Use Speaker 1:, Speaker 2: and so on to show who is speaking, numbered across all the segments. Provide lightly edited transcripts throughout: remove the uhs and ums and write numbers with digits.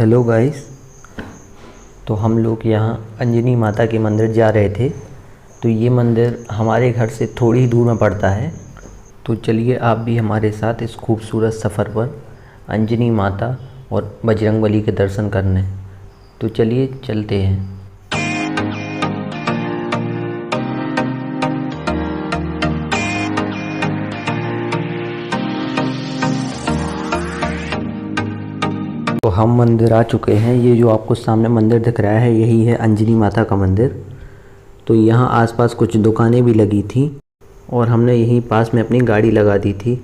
Speaker 1: Hello guys. तो हम लोग यहाँ अंजनी माता के मंदिर जा रहे थे। तो ये मंदिर हमारे घर से थोड़ी ही दूर में पड़ता है। तो चलिए आप भी हमारे साथ इस खूबसूरत सफ़र पर अंजनी माता और बजरंगबली के दर्शन करने। तो चलिए चलते हैं। तो हम मंदिर आ चुके हैं। ये जो आपको सामने मंदिर दिख रहा है यही है अंजनी माता का मंदिर। तो यहाँ आसपास कुछ दुकानें भी लगी थी और हमने यहीं पास में अपनी गाड़ी लगा दी थी।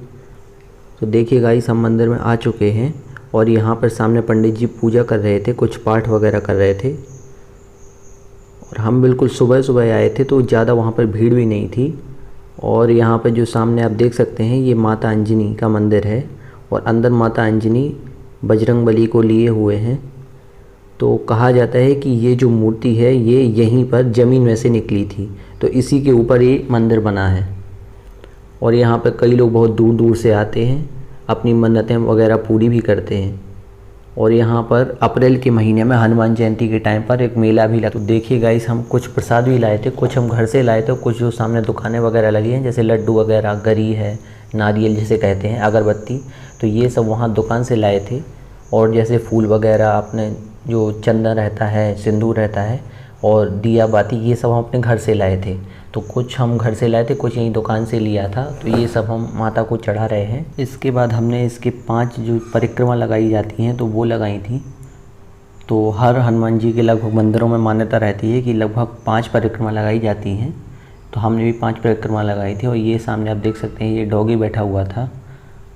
Speaker 1: तो देखिए गाइस, हम मंदिर में आ चुके हैं और यहाँ पर सामने पंडित जी पूजा कर रहे थे, कुछ पाठ वगैरह कर रहे थे। और हम बिल्कुल सुबह सुबह आए थे तो ज़्यादा वहाँ पर भीड़ भी नहीं थी। और यहाँ पर जो सामने आप देख सकते हैं ये माता अंजनी का मंदिर है और अंदर माता अंजनी बजरंगबली को लिए हुए हैं। तो कहा जाता है कि ये जो मूर्ति है ये यहीं पर ज़मीन में से निकली थी, तो इसी के ऊपर ये मंदिर बना है। और यहाँ पर कई लोग बहुत दूर दूर से आते हैं, अपनी मन्नतें वगैरह पूरी भी करते हैं। और यहाँ पर अप्रैल के महीने में हनुमान जयंती के टाइम पर एक मेला भी लगता है। तो देखिए गाइस, हम कुछ प्रसाद भी लाए थे, कुछ हम घर से लाए थे, कुछ जो सामने दुकानें वगैरह लगी हैं जैसे लड्डू वगैरह, गरी है, नारियल जिसे कहते हैं, अगरबत्ती, तो ये सब वहाँ दुकान से लाए थे। और जैसे फूल वगैरह, अपने जो चंदन रहता है, सिंदूर रहता है और दिया बाती, ये सब हम अपने घर से लाए थे। तो कुछ हम घर से लाए थे, कुछ यहीं दुकान से लिया था। तो ये सब हम माता को चढ़ा रहे हैं। इसके बाद हमने इसके 5 जो परिक्रमा लगाई जाती हैं तो वो लगाई थी। तो हर हनुमान जी के लगभग मंदिरों में मान्यता रहती है कि लगभग 5 परिक्रमा लगाई जाती हैं। तो हमने भी 5 परिक्रमा लगाई थी। और ये सामने आप देख सकते हैं ये डॉगी बैठा हुआ था,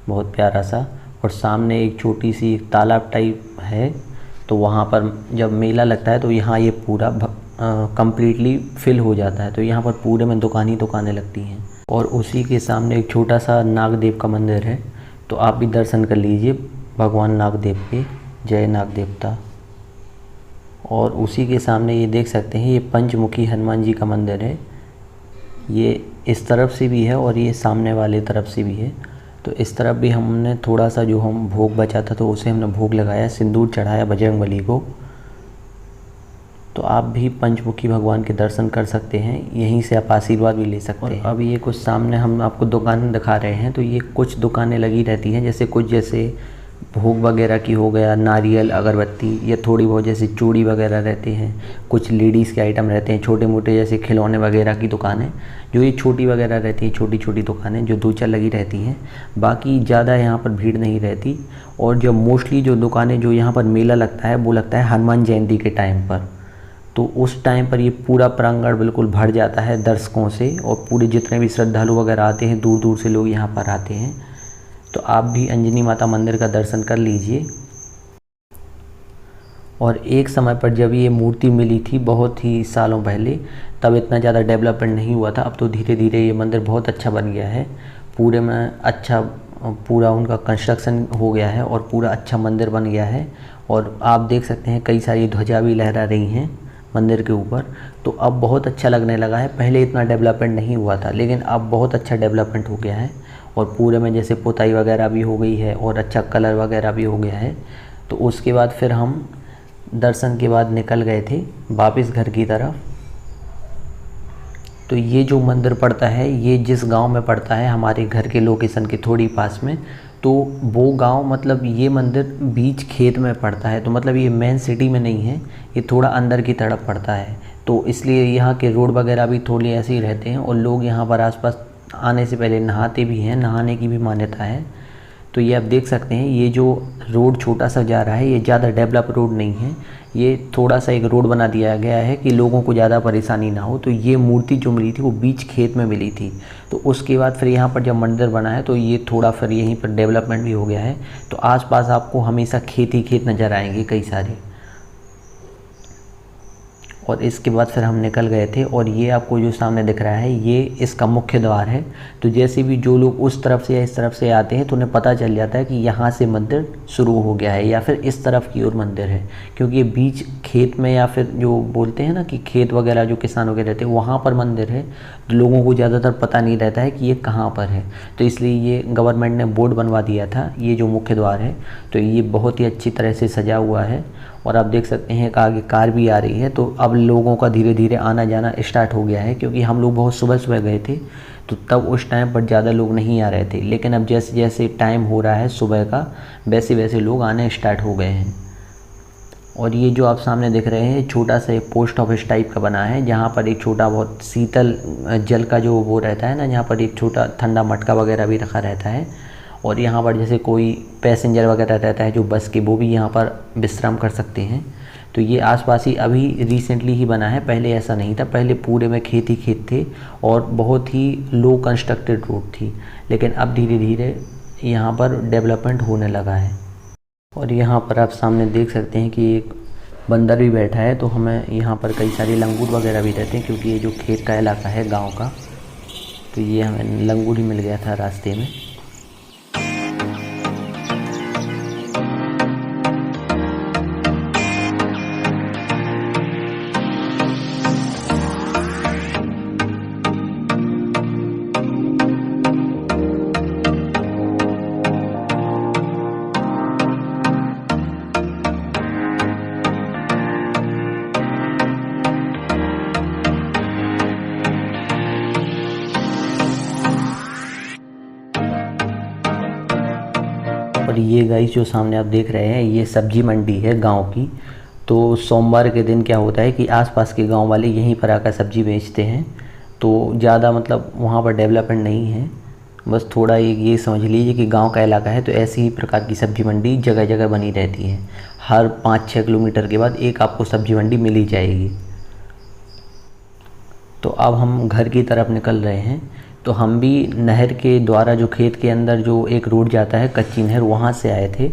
Speaker 1: बहुत प्यारा सा। और सामने एक छोटी सी तालाब टाइप है। तो वहाँ पर जब मेला लगता है तो यहाँ ये पूरा कम्प्लीटली फिल हो जाता है। तो यहाँ पर पूरे में दुकानें लगती हैं। और उसी के सामने एक छोटा सा नागदेव का मंदिर है। तो आप भी दर्शन कर लीजिए भगवान नागदेव के। जय नाग देवता। और उसी के सामने ये देख सकते हैं ये पंचमुखी हनुमान जी का मंदिर है। ये इस तरफ से भी है और ये सामने वाले तरफ से भी है। तो इस तरफ भी हमने थोड़ा सा जो हम भोग बचा था तो उसे हमने भोग लगाया, सिंदूर चढ़ाया बजरंगबली को। तो आप भी पंचमुखी भगवान के दर्शन कर सकते हैं, यहीं से आप आशीर्वाद भी ले सकते हैं। अब ये कुछ सामने हम आपको दुकानें दिखा रहे हैं। तो ये कुछ दुकानें लगी रहती हैं, जैसे भोग वगैरह की हो गया, नारियल, अगरबत्ती, या थोड़ी बहुत जैसे चूड़ी वगैरह रहते हैं, कुछ लेडीज़ के आइटम रहते हैं, छोटे मोटे जैसे खिलौने वगैरह की दुकानें, जो ये छोटी वगैरह रहती है, छोटी छोटी दुकानें जो 2-4 लगी रहती हैं। बाकी ज़्यादा यहाँ पर भीड़ नहीं रहती। और जो मोस्टली जो दुकानें जो यहाँ पर मेला लगता है वो लगता है हनुमान जयंती के टाइम पर। तो उस टाइम पर ये पूरा प्रांगण बिल्कुल भर जाता है दर्शकों से। और पूरे जितने भी श्रद्धालु वगैरह आते हैं, दूर दूर से लोग यहाँ पर आते हैं। तो आप भी अंजनी माता मंदिर का दर्शन कर लीजिए। और एक समय पर जब ये मूर्ति मिली थी बहुत ही सालों पहले, तब इतना ज़्यादा डेवलपमेंट नहीं हुआ था। अब तो धीरे धीरे ये मंदिर बहुत अच्छा बन गया है, पूरे में अच्छा पूरा उनका कंस्ट्रक्शन हो गया है और पूरा अच्छा मंदिर बन गया है। और आप देख सकते हैं कई सारी ध्वजा भी लहरा रही हैं मंदिर के ऊपर। तो अब बहुत अच्छा लगने लगा है। पहले इतना डेवलपमेंट नहीं हुआ था लेकिन अब बहुत अच्छा डेवलपमेंट हो गया है। और पूरे में जैसे पुताई वगैरह भी हो गई है और अच्छा कलर वगैरह भी हो गया है। तो उसके बाद फिर हम दर्शन के बाद निकल गए थे वापस घर की तरफ। तो ये जो मंदिर पड़ता है ये जिस गांव में पड़ता है, हमारे घर के लोकेशन के थोड़ी पास में, तो वो गांव मतलब ये मंदिर बीच खेत में पड़ता है। तो मतलब ये मेन सिटी में नहीं है, ये थोड़ा अंदर की तरफ पड़ता है। तो इसलिए यहाँ के रोड वगैरह भी थोड़े ऐसे ही रहते हैं। और लोग यहाँ पर आसपास आने से पहले नहाते भी हैं, नहाने की भी मान्यता है। तो ये आप देख सकते हैं ये जो रोड छोटा सा जा रहा है ये ज़्यादा डेवलप रोड नहीं है। ये थोड़ा सा एक रोड बना दिया गया है कि लोगों को ज़्यादा परेशानी ना हो। तो ये मूर्ति जो मिली थी वो बीच खेत में मिली थी। तो उसके बाद फिर यहाँ पर जब मंदिर बना है तो ये थोड़ा फिर यहीं पर डेवलपमेंट भी हो गया है। तो आसपास आपको हमेशा खेत ही खेत नज़र आएंगे कई सारे। और इसके बाद फिर हम निकल गए थे। और ये आपको जो सामने दिख रहा है ये इसका मुख्य द्वार है। तो जैसे भी जो लोग उस तरफ से या इस तरफ से आते हैं तो उन्हें पता चल जाता है कि यहाँ से मंदिर शुरू हो गया है या फिर इस तरफ की ओर मंदिर है, क्योंकि ये बीच खेत में या फिर जो बोलते हैं ना कि खेत वगैरह जो किसानों के रहते हैं वहाँ पर मंदिर है, तो लोगों को ज़्यादातर पता नहीं रहता है कि ये कहाँ पर है। तो इसलिए ये गवर्नमेंट ने बोर्ड बनवा दिया था, ये जो मुख्य द्वार है। तो ये बहुत ही अच्छी तरह से सजा हुआ है और आप देख सकते हैं एक आगे कार भी आ रही है। तो अब लोगों का धीरे धीरे आना जाना स्टार्ट हो गया है, क्योंकि हम लोग बहुत सुबह सुबह गए थे तो तब उस टाइम पर ज़्यादा लोग नहीं आ रहे थे, लेकिन अब जैसे जैसे टाइम हो रहा है सुबह का वैसे वैसे लोग आने स्टार्ट हो गए हैं। और ये जो आप सामने देख रहे हैं छोटा सा एक पोस्ट ऑफिस टाइप का बना है, जहाँ पर एक छोटा बहुत शीतल जल का जो वो रहता है ना, जहाँ पर एक छोटा ठंडा मटका वगैरह भी रखा रहता है। और यहाँ पर जैसे कोई पैसेंजर वगैरह रहता है जो बस के, वो भी यहाँ पर विश्राम कर सकते हैं। तो ये आसपास ही अभी रिसेंटली ही बना है, पहले ऐसा नहीं था। पहले पूरे में खेत ही खेत थे और बहुत ही लो कंस्ट्रक्टेड रोड थी, लेकिन अब धीरे धीरे यहाँ पर डेवलपमेंट होने लगा है। और यहाँ पर आप सामने देख सकते हैं कि एक बंदर भी बैठा है। तो हमें यहाँ पर कई सारे लंगूर वगैरह भी रहते हैं, क्योंकि ये जो खेत का इलाका है गाँव का। तो ये हमें लंगूर ही मिल गया था रास्ते में। और ये गाइस जो सामने आप देख रहे हैं ये सब्जी मंडी है गांव की। तो सोमवार के दिन क्या होता है कि आसपास के गांव वाले यहीं पर आकर सब्जी बेचते हैं। तो ज़्यादा मतलब वहाँ पर डेवलपमेंट नहीं है, बस थोड़ा ये समझ लीजिए कि गांव का इलाका है। तो ऐसी ही प्रकार की सब्जी मंडी जगह जगह बनी रहती है, हर 5-6 किलोमीटर के बाद एक आपको सब्जी मंडी मिल ही जाएगी। तो अब हम घर की तरफ निकल रहे हैं। तो हम भी नहर के द्वारा जो खेत के अंदर जो एक रोड जाता है कच्ची नहर, वहाँ से आए थे।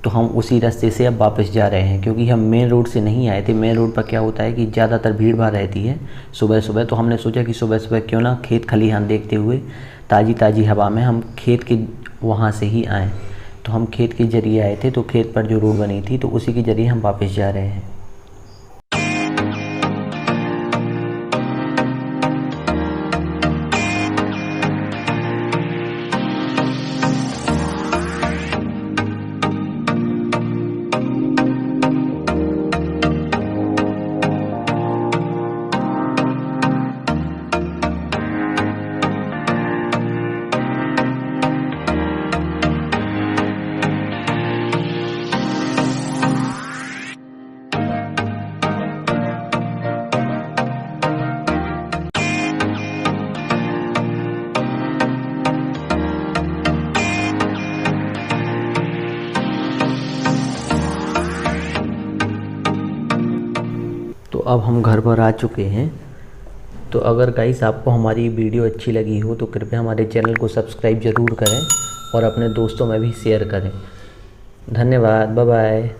Speaker 1: तो हम उसी रास्ते से अब वापस जा रहे हैं, क्योंकि हम मेन रोड से नहीं आए थे। मेन रोड पर क्या होता है कि ज़्यादातर भीड़ भाड़ रहती है सुबह सुबह। तो हमने सोचा कि सुबह सुबह क्यों ना खेत खलिहान देखते हुए ताज़ी ताज़ी हवा में हम खेत के वहाँ से ही आएँ। तो हम खेत के ज़रिए आए थे, तो खेत पर जो रोड बनी थी तो उसी के ज़रिए हम वापस जा रहे हैं। तो अब हम घर पर आ चुके हैं। तो अगर गाइस आपको हमारी वीडियो अच्छी लगी हो तो कृपया हमारे चैनल को सब्सक्राइब ज़रूर करें और अपने दोस्तों में भी शेयर करें। धन्यवाद, बाय बाय।